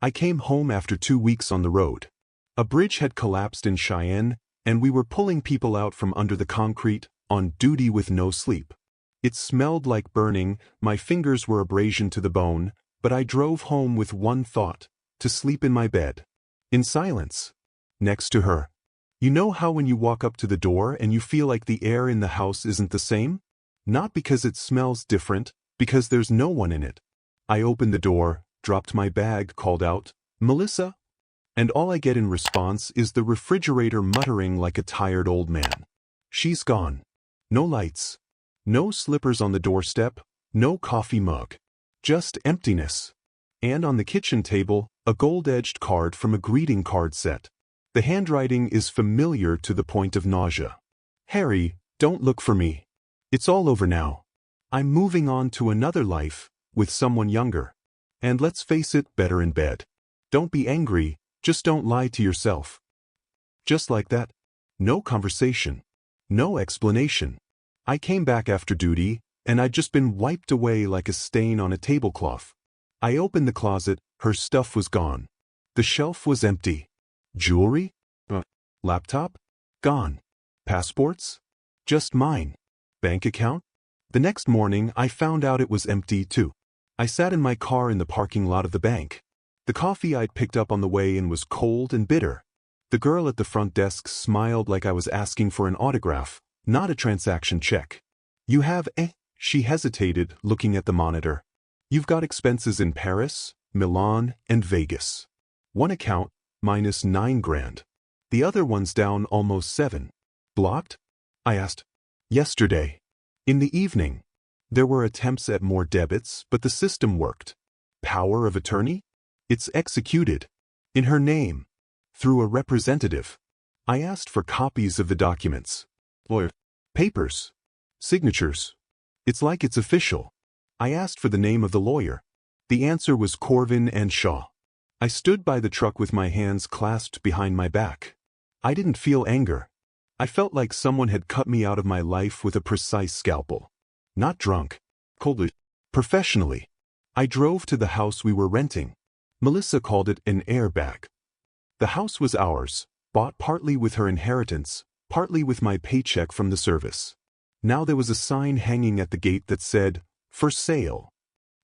I came home after 2 weeks on the road. A bridge had collapsed in Cheyenne, and we were pulling people out from under the concrete, on duty with no sleep. It smelled like burning, my fingers were abrasion to the bone, but I drove home with one thought: to sleep in my bed. In silence. Next to her. You know how when you walk up to the door and you feel like the air in the house isn't the same? Not because it smells different, because there's no one in it. I opened the door, dropped my bag, called out, "Melissa?" And all I get in response is the refrigerator muttering like a tired old man. She's gone. No lights. No slippers on the doorstep, no coffee mug. Just emptiness. And on the kitchen table, a gold-edged card from a greeting card set. The handwriting is familiar to the point of nausea. "Harry, don't look for me. It's all over now. I'm moving on to another life, with someone younger. And let's face it, better in bed. Don't be angry, just don't lie to yourself." Just like that. No conversation. No explanation. I came back after duty, and I'd just been wiped away like a stain on a tablecloth. I opened the closet, her stuff was gone. The shelf was empty. Jewelry? Laptop? Gone. Passports? Just mine. Bank account? The next morning, I found out it was empty too. I sat in my car in the parking lot of the bank. The coffee I'd picked up on the way in was cold and bitter. The girl at the front desk smiled like I was asking for an autograph, not a transaction check. "You have She hesitated, looking at the monitor. "You've got expenses in Paris, Milan, and Vegas. One account, minus 9 grand. The other one's down almost 7. Blocked?" I asked. "Yesterday. In the evening. There were attempts at more debits, but the system worked." "Power of attorney?" "It's executed. In her name. Through a representative." I asked for copies of the documents. "Lawyer. Papers. Signatures. It's like it's official." I asked for the name of the lawyer. The answer was Corvin and Shaw. I stood by the truck with my hands clasped behind my back. I didn't feel anger. I felt like someone had cut me out of my life with a precise scalpel. Not drunk. Coldly. Professionally. I drove to the house we were renting. Melissa called it an airbag. The house was ours, bought partly with her inheritance, partly with my paycheck from the service. Now there was a sign hanging at the gate that said, "For sale."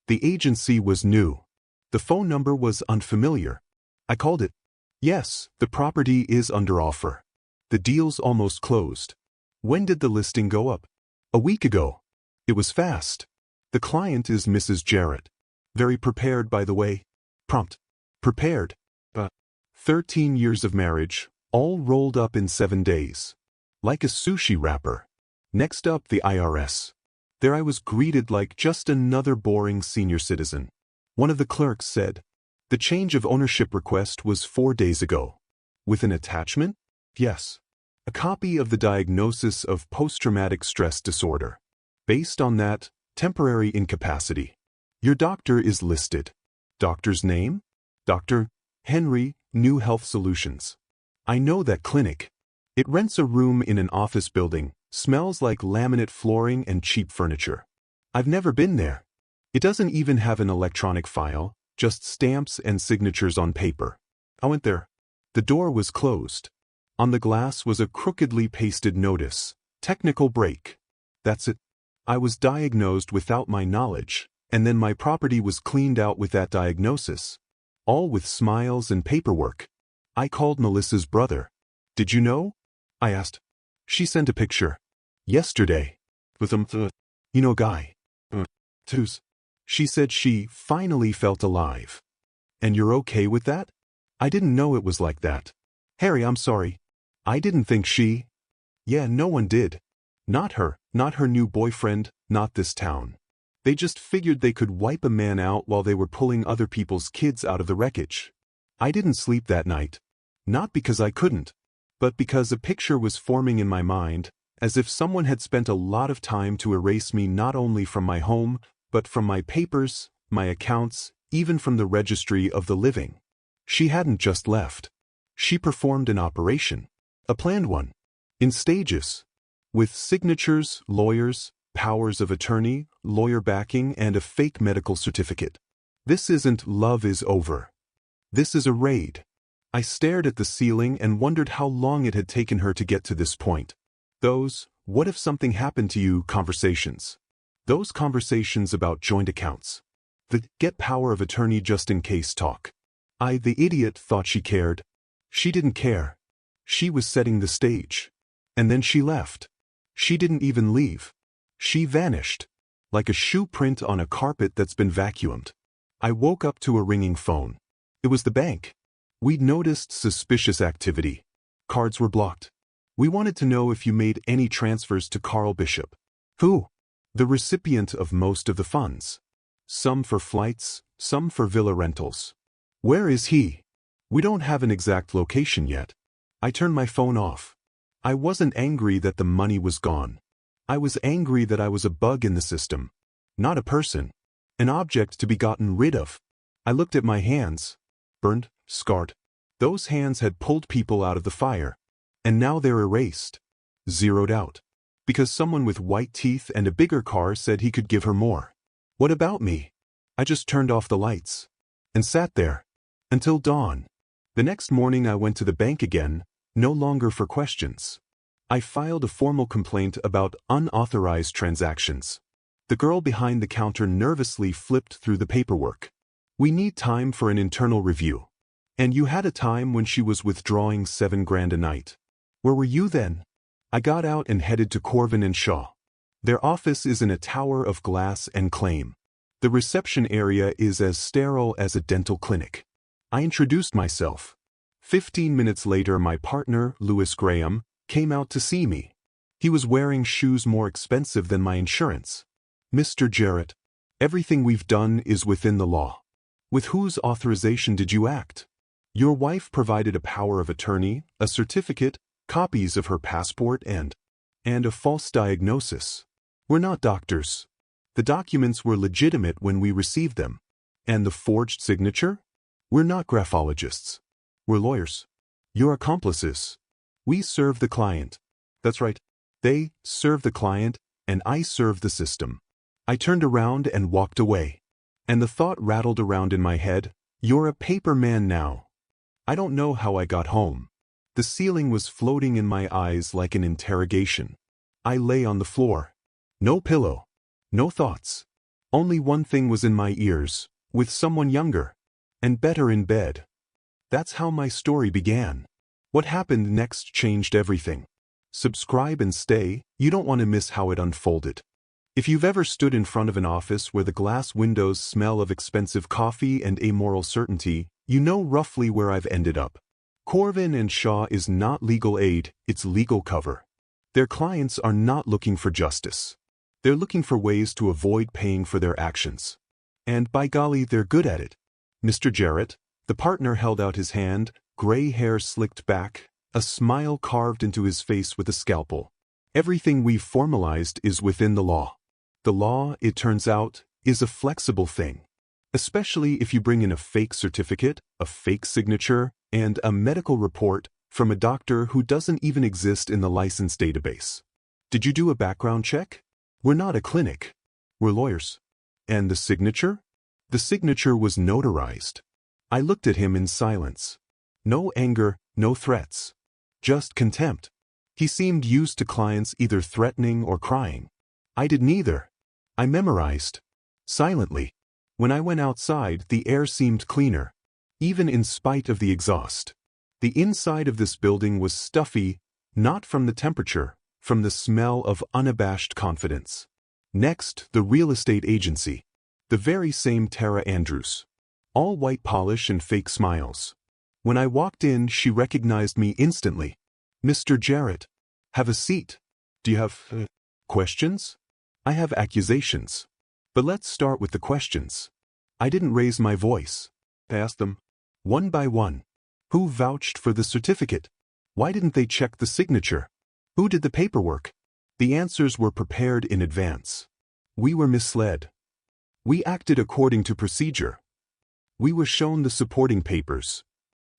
The agency was new. The phone number was unfamiliar. I called it. "Yes, the property is under offer. The deal's almost closed." "When did the listing go up?" "A week ago." It was fast. "The client is Mrs. Jarrett. Very prepared, by the way." Prompt. Prepared. 13 years of marriage, all rolled up in 7 days. Like a sushi wrapper. Next up, the IRS. There I was greeted like just another boring senior citizen. One of the clerks said, "The change of ownership request was 4 days ago." With an attachment? Yes. A copy of the diagnosis of post-traumatic stress disorder. Based on that, temporary incapacity. Your doctor is listed. Doctor's name? Dr. Henry, New Health Solutions. I know that clinic. It rents a room in an office building, smells like laminate flooring and cheap furniture. I've never been there. It doesn't even have an electronic file, just stamps and signatures on paper. I went there. The door was closed. On the glass was a crookedly pasted notice, "Technical break." That's it. I was diagnosed without my knowledge, and then my property was cleaned out with that diagnosis. All with smiles and paperwork. I called Melissa's brother. "Did you know?" I asked. She sent a picture. "Yesterday. With guy. Twos." She said she finally felt alive. "And you're okay with that?" I didn't know it was like that. "Harry, I'm sorry. I didn't think she..." Yeah, no one did. Not her, not her new boyfriend, not this town. They just figured they could wipe a man out while they were pulling other people's kids out of the wreckage. I didn't sleep that night. Not because I couldn't, but because a picture was forming in my mind, as if someone had spent a lot of time to erase me not only from my home, but from my papers, my accounts, even from the registry of the living. She hadn't just left. She performed an operation. A planned one. In stages. With signatures, lawyers, powers of attorney, lawyer backing, and a fake medical certificate. This isn't love is over. This is a raid. I stared at the ceiling and wondered how long it had taken her to get to this point. Those, what if something happened to you, conversations. Those conversations about joint accounts. The get power of attorney just in case talk. I, the idiot, thought she cared. She didn't care. She was setting the stage. And then she left. She didn't even leave. She vanished. Like a shoe print on a carpet that's been vacuumed. I woke up to a ringing phone. It was the bank. We'd noticed suspicious activity. Cards were blocked. We wanted to know if you made any transfers to Carl Bishop. Who? The recipient of most of the funds. Some for flights, some for villa rentals. Where is he? We don't have an exact location yet. I turned my phone off. I wasn't angry that the money was gone. I was angry that I was a bug in the system. Not a person. An object to be gotten rid of. I looked at my hands. Burned, scarred. Those hands had pulled people out of the fire. And now they're erased. Zeroed out. Because someone with white teeth and a bigger car said he could give her more. What about me? I just turned off the lights. And sat there. Until dawn. The next morning I went to the bank again, no longer for questions. I filed a formal complaint about unauthorized transactions. The girl behind the counter nervously flipped through the paperwork. We need time for an internal review. And you had a time when she was withdrawing $7,000 a night. Where were you then? I got out and headed to Corvin and Shaw. Their office is in a tower of glass and claim. The reception area is as sterile as a dental clinic. I introduced myself. 15 minutes later my partner, Louis Graham, came out to see me. He was wearing shoes more expensive than my insurance. Mr. Jarrett, everything we've done is within the law. With whose authorization did you act? Your wife provided a power of attorney, a certificate, copies of her passport and a false diagnosis. We're not doctors. The documents were legitimate when we received them. And the forged signature? We're not graphologists. We're lawyers. Your accomplices. We serve the client. That's right. They serve the client, and I serve the system. I turned around and walked away. And the thought rattled around in my head, you're a paper man now. I don't know how I got home. The ceiling was floating in my eyes like an interrogation. I lay on the floor. No pillow. No thoughts. Only one thing was in my ears, with someone younger. And better in bed. That's how my story began. What happened next changed everything. Subscribe and stay, you don't want to miss how it unfolded. If you've ever stood in front of an office where the glass windows smell of expensive coffee and amoral certainty, you know roughly where I've ended up. Corvin and Shaw is not legal aid, it's legal cover. Their clients are not looking for justice. They're looking for ways to avoid paying for their actions. And by golly, they're good at it. Mr. Jarrett, the partner held out his hand, gray hair slicked back, a smile carved into his face with a scalpel. Everything we've formalized is within the law. The law, it turns out, is a flexible thing. Especially if you bring in a fake certificate, a fake signature, and a medical report from a doctor who doesn't even exist in the license database. Did you do a background check? We're not a clinic. We're lawyers. And the signature? The signature was notarized. I looked at him in silence. No anger, no threats. Just contempt. He seemed used to clients either threatening or crying. I did neither. I memorized. Silently. When I went outside, the air seemed cleaner. Even in spite of the exhaust. The inside of this building was stuffy, not from the temperature, from the smell of unabashed confidence. Next, the real estate agency. The very same Tara Andrews. All white polish and fake smiles. When I walked in, she recognized me instantly. Mr. Jarrett, have a seat. Do you have questions? I have accusations. But let's start with the questions. I didn't raise my voice. I asked them, one by one. Who vouched for the certificate? Why didn't they check the signature? Who did the paperwork? The answers were prepared in advance. We were misled. We acted according to procedure. We were shown the supporting papers.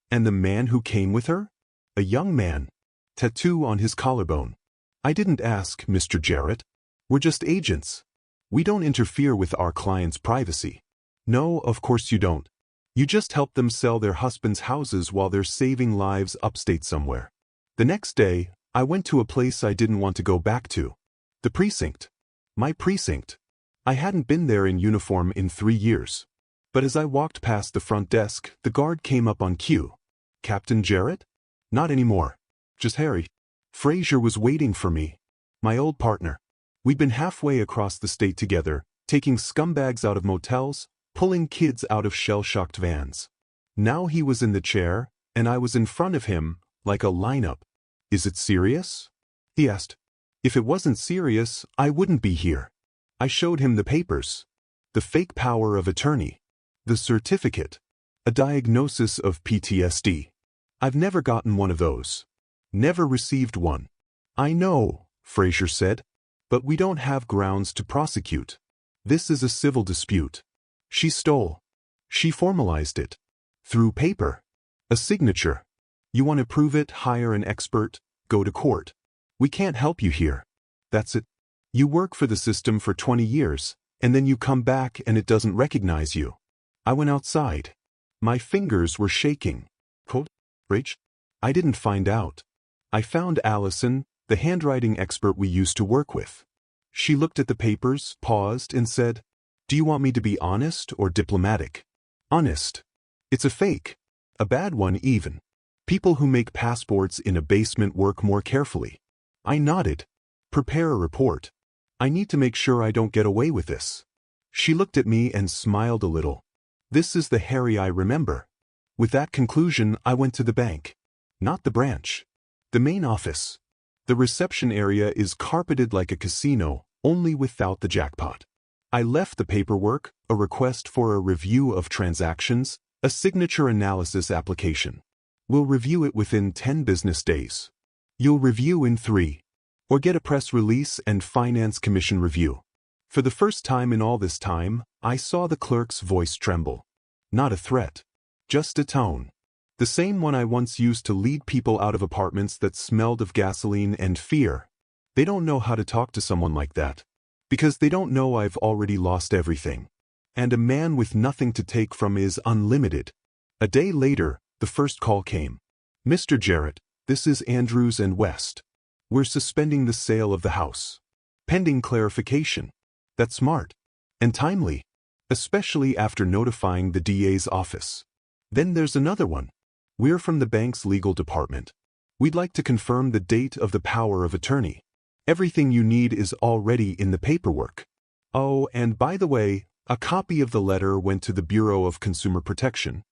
And the man who came with her? A young man. Tattoo on his collarbone. I didn't ask, Mr. Jarrett. We're just agents. We don't interfere with our clients' privacy. No, of course you don't. You just helped them sell their husbands' houses while they're saving lives upstate somewhere. The next day, I went to a place I didn't want to go back to. The precinct. My precinct. I hadn't been there in uniform in 3 years. But as I walked past the front desk, the guard came up on cue. Captain Jarrett? Not anymore. Just Harry. Fraser was waiting for me. My old partner. We'd been halfway across the state together, taking scumbags out of motels, pulling kids out of shell-shocked vans. Now he was in the chair, and I was in front of him, like a lineup. Is it serious? He asked. If it wasn't serious, I wouldn't be here. I showed him the papers. The fake power of attorney. The certificate. A diagnosis of PTSD. I've never gotten one of those. Never received one. I know, Fraser said. But we don't have grounds to prosecute. This is a civil dispute. She stole. She formalized it. Through paper. A signature. You want to prove it, hire an expert, go to court. We can't help you here. That's it. You work for the system for 20 years, and then you come back and it doesn't recognize you. I went outside. My fingers were shaking. Cold? Rach? I didn't find out. I found Allison, the handwriting expert we used to work with. She looked at the papers, paused, and said, "Do you want me to be honest or diplomatic?" Honest. It's a fake. A bad one even. People who make passports in a basement work more carefully. I nodded. Prepare a report. I need to make sure I don't get away with this. She looked at me and smiled a little. This is the Harry I remember. With that conclusion, I went to the bank. Not the branch. The main office. The reception area is carpeted like a casino, only without the jackpot. I left the paperwork, a request for a review of transactions, a signature analysis application. We'll review it within 10 business days. You'll review in 3. Or get a press release and finance commission review. For the first time in all this time, I saw the clerk's voice tremble. Not a threat. Just a tone. The same one I once used to lead people out of apartments that smelled of gasoline and fear. They don't know how to talk to someone like that. Because they don't know I've already lost everything. And a man with nothing to take from is unlimited. A day later, the first call came. Mr. Jarrett, this is Andrews and West. We're suspending the sale of the house. Pending clarification. That's smart. And timely. Especially after notifying the DA's office. Then there's another one. We're from the bank's legal department. We'd like to confirm the date of the power of attorney. Everything you need is already in the paperwork. Oh, and by the way, a copy of the letter went to the Bureau of Consumer Protection.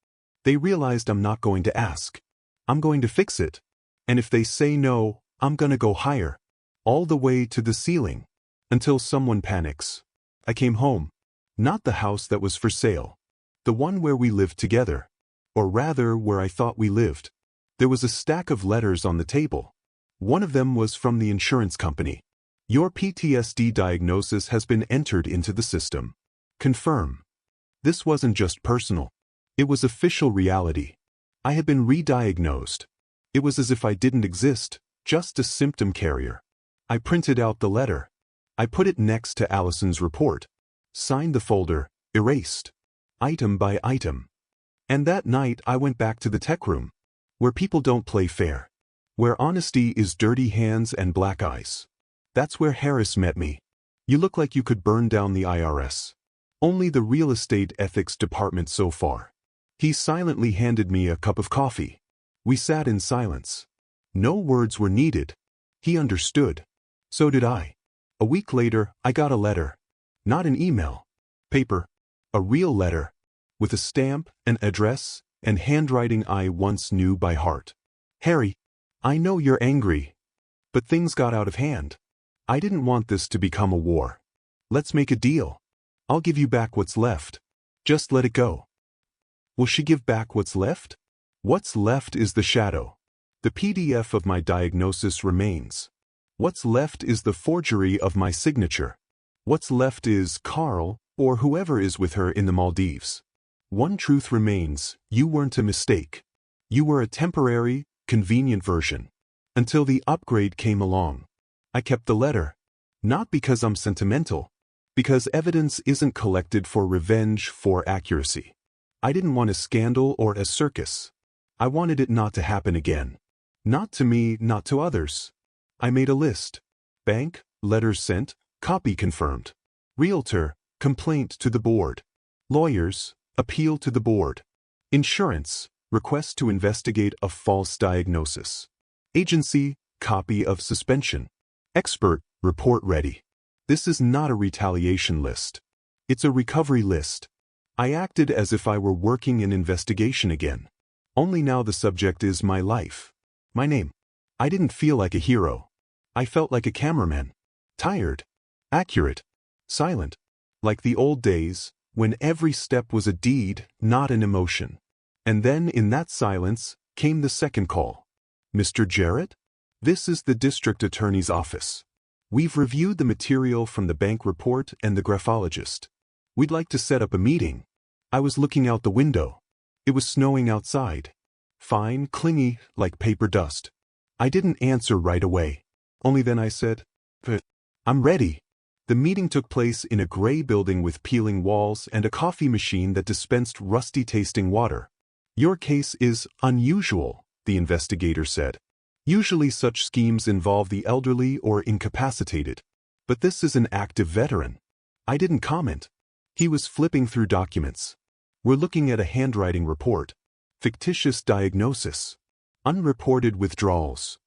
They realized I'm not going to ask. I'm going to fix it. And if they say no, I'm gonna go higher. All the way to the ceiling. Until someone panics. I came home. Not the house that was for sale. The one where we lived together. Or rather, where I thought we lived. There was a stack of letters on the table. One of them was from the insurance company. Your PTSD diagnosis has been entered into the system. Confirm. This wasn't just personal. It was official reality. I had been re-diagnosed. It was as if I didn't exist, just a symptom carrier. I printed out the letter. I put it next to Allison's report. Signed the folder, erased. Item by item. And that night I went back to the tech room. Where people don't play fair. Where honesty is dirty hands and black eyes. That's where Harris met me. You look like you could burn down the IRS. Only the real estate ethics department so far. He silently handed me a cup of coffee. We sat in silence. No words were needed. He understood. So did I. A week later, I got a letter. Not an email. Paper. A real letter. With a stamp, an address, and handwriting I once knew by heart. Harry, I know you're angry. But things got out of hand. I didn't want this to become a war. Let's make a deal. I'll give you back what's left. Just let it go. Will she give back what's left? What's left is the shadow. The PDF of my diagnosis remains. What's left is the forgery of my signature. What's left is Carl, or whoever is with her in the Maldives. One truth remains, you weren't a mistake. You were a temporary, convenient version. Until the upgrade came along. I kept the letter. Not because I'm sentimental. Because evidence isn't collected for revenge, for accuracy. I didn't want a scandal or a circus. I wanted it not to happen again. Not to me, not to others. I made a list. Bank, letters sent, copy confirmed. Realtor, complaint to the board. Lawyers, appeal to the board. Insurance, request to investigate a false diagnosis. Agency, copy of suspension. Expert, report ready. This is not a retaliation list. It's a recovery list. I acted as if I were working an investigation again. Only now the subject is my life. My name. I didn't feel like a hero. I felt like a cameraman. Tired. Accurate. Silent. Like the old days, when every step was a deed, not an emotion. And then in that silence, came the second call. Mr. Jarrett? This is the district attorney's office. We've reviewed the material from the bank report and the graphologist. We'd like to set up a meeting. I was looking out the window. It was snowing outside. Fine, clingy, like paper dust. I didn't answer right away. Only then I said, "But I'm ready." The meeting took place in a gray building with peeling walls and a coffee machine that dispensed rusty-tasting water. Your case is unusual, the investigator said. Usually such schemes involve the elderly or incapacitated. But this is an active veteran. I didn't comment. He was flipping through documents. We're looking at a handwriting report. Fictitious diagnosis. Unreported withdrawals.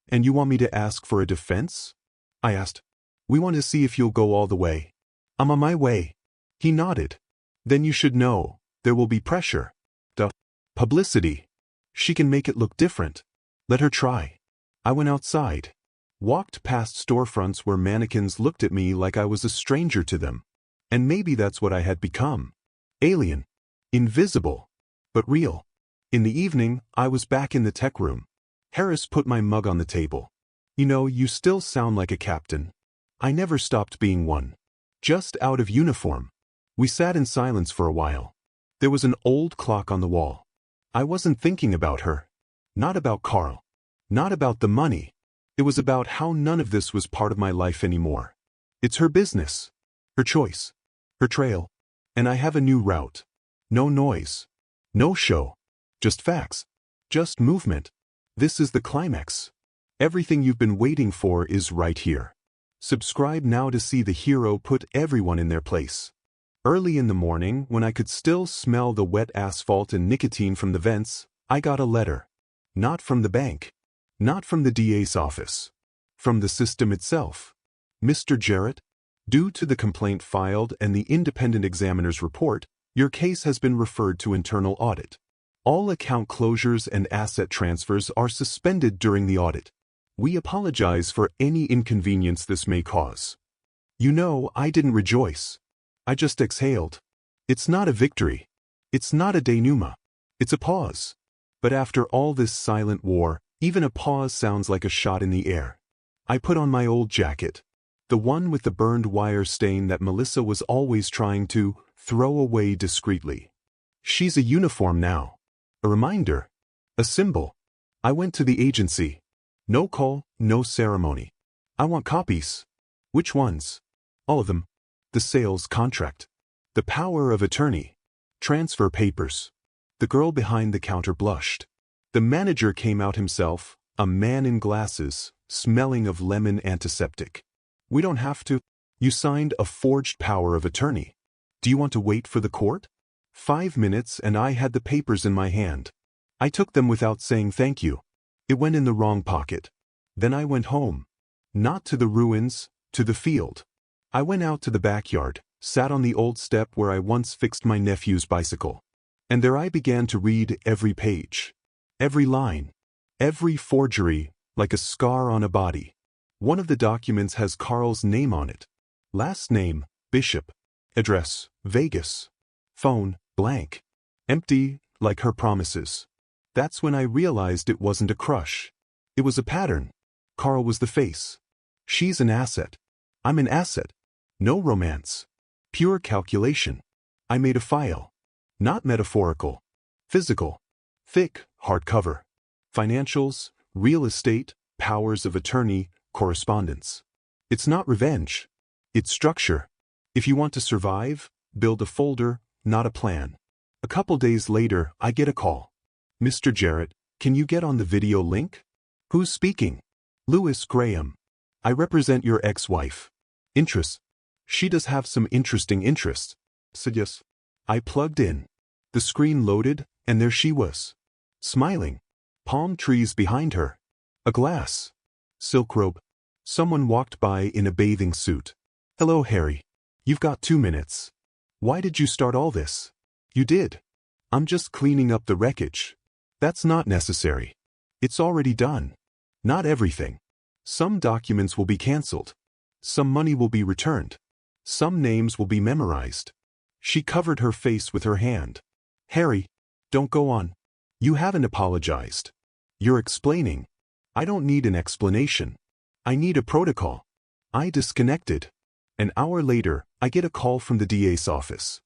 And you want me to ask for a defense? I asked. We want to see if you'll go all the way. I'm on my way. He nodded. Then you should know, there will be pressure. The publicity. She can make it look different. Let her try. I went outside. Walked past storefronts where mannequins looked at me like I was a stranger to them. And maybe that's what I had become. Alien. Invisible. But real. In the evening, I was back in the tech room. Harris put my mug on the table. You know, you still sound like a captain. I never stopped being one. Just out of uniform. We sat in silence for a while. There was an old clock on the wall. I wasn't thinking about her. Not about Carl. Not about the money. It was about how none of this was part of my life anymore. It's her business. Her choice. Her trail. And I have a new route. No noise. No show. Just facts. Just movement. This is the climax. Everything you've been waiting for is right here. Subscribe now to see the hero put everyone in their place. Early in the morning, when I could still smell the wet asphalt and nicotine from the vents, I got a letter. Not from the bank. Not from the DA's office. From the system itself. Mr. Jarrett, due to the complaint filed and the independent examiner's report, your case has been referred to internal audit. All account closures and asset transfers are suspended during the audit. We apologize for any inconvenience this may cause. You know, I didn't rejoice. I just exhaled. It's not a victory. It's not a denouement. It's a pause. But after all this silent war, even a pause sounds like a shot in the air. I put on my old jacket. The one with the burned wire stain that Melissa was always trying to throw away discreetly. She's a uniform now. A reminder. A symbol. I went to the agency. No call, no ceremony. I want copies. Which ones? All of them. The sales contract. The power of attorney. Transfer papers. The girl behind the counter blushed. The manager came out himself, a man in glasses, smelling of lemon antiseptic. We don't have to. You signed a forged power of attorney. Do you want to wait for the court? 5 minutes and I had the papers in my hand. I took them without saying thank you. It went in the wrong pocket. Then I went home. Not to the ruins, to the field. I went out to the backyard, sat on the old step where I once fixed my nephew's bicycle. And there I began to read every page. Every line. Every forgery, like a scar on a body. One of the documents has Carl's name on it. Last name, Bishop. Address, Vegas. Phone, blank. Empty, like her promises. That's when I realized it wasn't a crush. It was a pattern. Carl was the face. She's an asset. I'm an asset. No romance. Pure calculation. I made a file. Not metaphorical. Physical. Thick, hardcover. Financials, real estate, powers of attorney, correspondence. It's not revenge. It's structure. If you want to survive, build a folder, not a plan. A couple days later, I get a call. Mr. Jarrett, can you get on the video link? Who's speaking? Louis Graham. I represent your ex-wife. Interests. She does have some interesting interests. Said yes. I plugged in. The screen loaded, and there she was. Smiling. Palm trees behind her. A glass. Silk robe. Someone walked by in a bathing suit. Hello, Harry. You've got 2 minutes. Why did you start all this? You did. I'm just cleaning up the wreckage. That's not necessary. It's already done. Not everything. Some documents will be cancelled. Some money will be returned. Some names will be memorized. She covered her face with her hand. Harry, don't go on. You haven't apologized. You're explaining. I don't need an explanation. I need a protocol. I disconnected. An hour later, I get a call from the DA's office.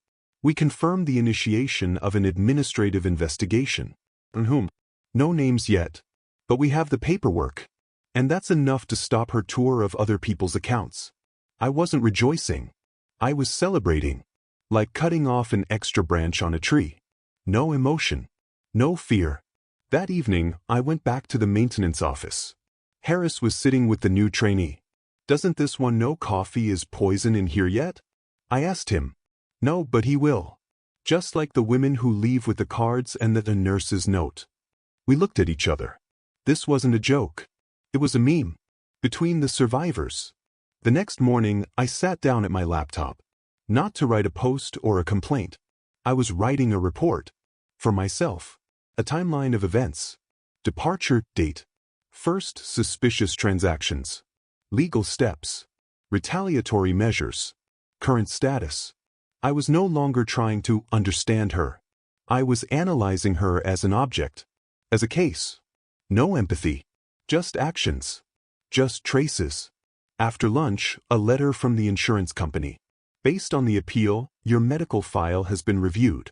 We confirm the initiation of an administrative investigation. On whom? No names yet. But we have the paperwork. And that's enough to stop her tour of other people's accounts. I wasn't rejoicing. I was celebrating. Like cutting off an extra branch on a tree. No emotion. No fear. That evening, I went back to the maintenance office. Harris was sitting with the new trainee. Doesn't this one know coffee is poison in here yet? I asked him. No, but he will. Just like the women who leave with the cards and the nurse's note. We looked at each other. This wasn't a joke. It was a meme. Between the survivors. The next morning, I sat down at my laptop. Not to write a post or a complaint. I was writing a report. For myself. A timeline of events. Departure date. First suspicious transactions. Legal steps. Retaliatory measures. Current status. I was no longer trying to understand her. I was analyzing her as an object. As a case. No empathy. Just actions. Just traces. After lunch, a letter from the insurance company. Based on the appeal, your medical file has been reviewed.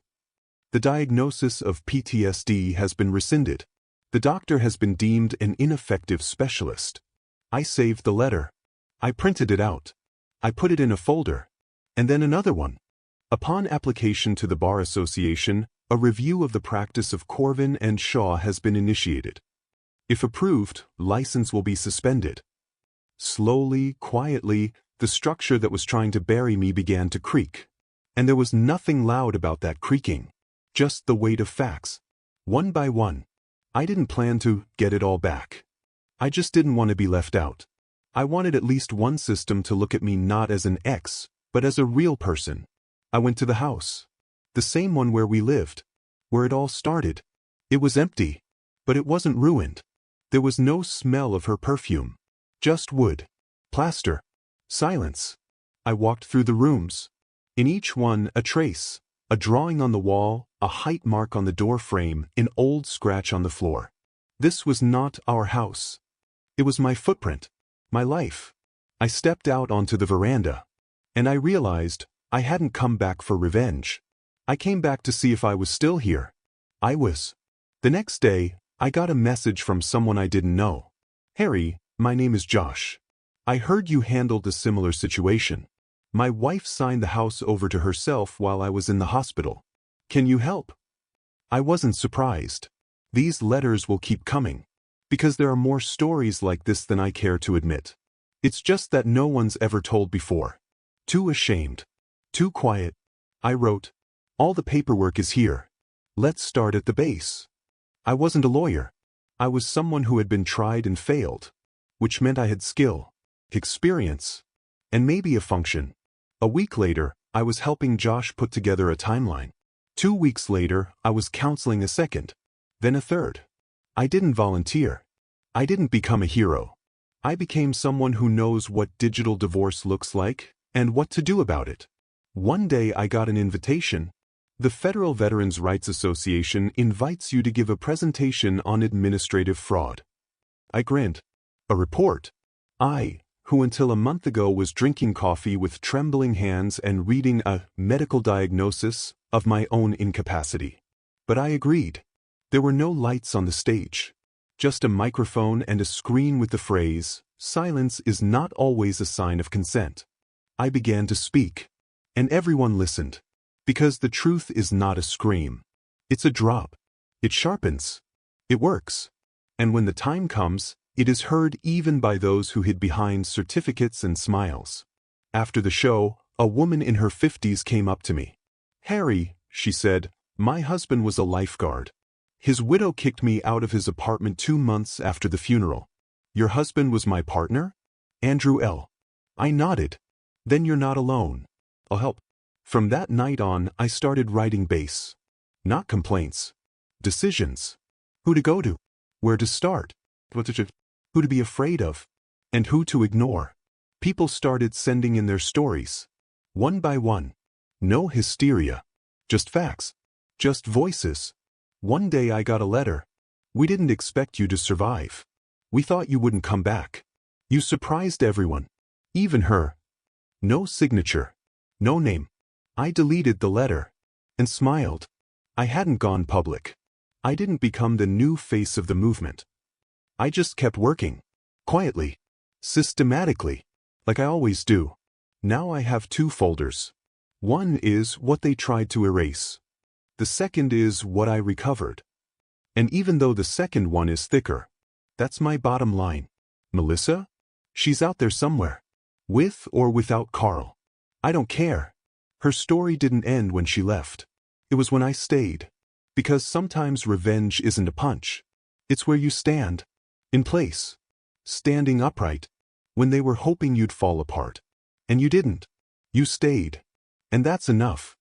The diagnosis of PTSD has been rescinded. The doctor has been deemed an ineffective specialist. I saved the letter. I printed it out. I put it in a folder. And then another one. Upon application to the Bar Association, a review of the practice of Corvin and Shaw has been initiated. If approved, license will be suspended. Slowly, quietly, the structure that was trying to bury me began to creak. And there was nothing loud about that creaking. Just the weight of facts. One by one. I didn't plan to get it all back. I just didn't want to be left out. I wanted at least one system to look at me not as an ex, but as a real person. I went to the house. The same one where we lived. Where it all started. It was empty. But it wasn't ruined. There was no smell of her perfume. Just wood. Plaster. Silence. I walked through the rooms. In each one, a trace. A drawing on the wall, a height mark on the door frame, an old scratch on the floor. This was not our house. It was my footprint. My life. I stepped out onto the veranda. And I realized I hadn't come back for revenge. I came back to see if I was still here. I was. The next day, I got a message from someone I didn't know. Harry, my name is Josh. I heard you handled a similar situation. My wife signed the house over to herself while I was in the hospital. Can you help? I wasn't surprised. These letters will keep coming. Because there are more stories like this than I care to admit. It's just that no one's ever told before. Too ashamed. Too quiet. I wrote, all the paperwork is here. Let's start at the base. I wasn't a lawyer. I was someone who had been tried and failed. Which meant I had skill, experience, and maybe a function. A week later, I was helping Josh put together a timeline. 2 weeks later, I was counseling a second. Then a third. I didn't volunteer. I didn't become a hero. I became someone who knows what digital divorce looks like and what to do about it. One day I got an invitation. The Federal Veterans Rights Association invites you to give a presentation on administrative fraud. I grinned. A report. I, who until a month ago was drinking coffee with trembling hands and reading a medical diagnosis of my own incapacity. But I agreed. There were no lights on the stage. Just a microphone and a screen with the phrase, silence is not always a sign of consent. I began to speak. And everyone listened. Because the truth is not a scream. It's a drop. It sharpens. It works. And when the time comes, it is heard even by those who hid behind certificates and smiles. After the show, a woman in her 50s came up to me. "Harry," she said, "my husband was a lifeguard. His widow kicked me out of his apartment 2 months after the funeral. Your husband was my partner?" Andrew L. I nodded. "Then you're not alone. I'll help." From that night on, I started writing base. Not complaints. Decisions. Who to go to. Where to start. Who to be afraid of. And who to ignore. People started sending in their stories. One by one. No hysteria. Just facts. Just voices. One day I got a letter. "We didn't expect you to survive. We thought you wouldn't come back. You surprised everyone. Even her." No signature. No name. I deleted the letter. And smiled. I hadn't gone public. I didn't become the new face of the movement. I just kept working. Quietly. Systematically. Like I always do. Now I have 2 folders. One is what they tried to erase. The second is what I recovered. And even though the second one is thicker, that's my bottom line. Melissa? She's out there somewhere. With or without Carl. I don't care. Her story didn't end when she left. It was when I stayed. Because sometimes revenge isn't a punch. It's where you stand. In place. Standing upright. When they were hoping you'd fall apart. And you didn't. You stayed. And that's enough.